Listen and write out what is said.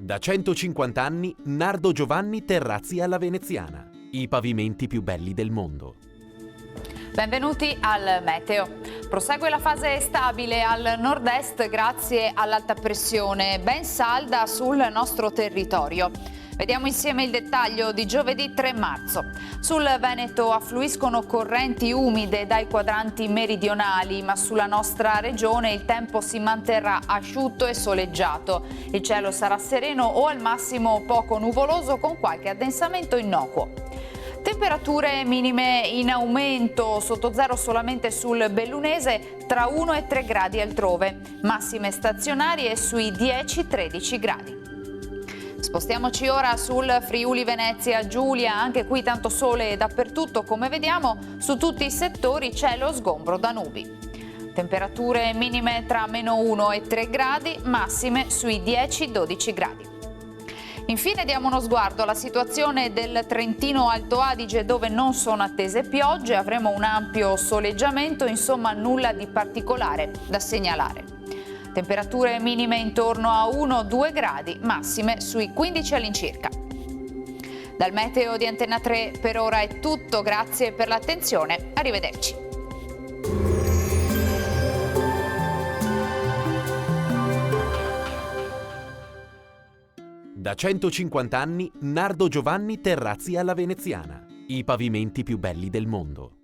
Da 150 anni Nardo Giovanni Terrazzi alla Veneziana. I pavimenti più belli del mondo. Benvenuti al Meteo. Prosegue la fase stabile al nord-est grazie all'alta pressione, ben salda sul nostro territorio. Vediamo insieme il dettaglio di giovedì 3 marzo. Sul Veneto affluiscono correnti umide dai quadranti meridionali, ma sulla nostra regione il tempo si manterrà asciutto e soleggiato. Il cielo sarà sereno o al massimo poco nuvoloso con qualche addensamento innocuo. Temperature minime in aumento, sotto zero solamente sul Bellunese, tra 1 e 3 gradi altrove, massime stazionarie sui 10-13 gradi. Spostiamoci ora sul Friuli Venezia Giulia, anche qui tanto sole dappertutto come vediamo, su tutti i settori cielo sgombro da nubi. Temperature minime tra -1 e 3 gradi, massime sui 10-12 gradi. Infine diamo uno sguardo alla situazione del Trentino Alto Adige dove non sono attese piogge, avremo un ampio soleggiamento, insomma nulla di particolare da segnalare. Temperature minime intorno a 1-2 gradi, massime sui 15 all'incirca. Dal Meteo di Antenna 3 per ora è tutto, grazie per l'attenzione, arrivederci. Da 150 anni Nardo Giovanni Terrazzi alla Veneziana. I pavimenti più belli del mondo.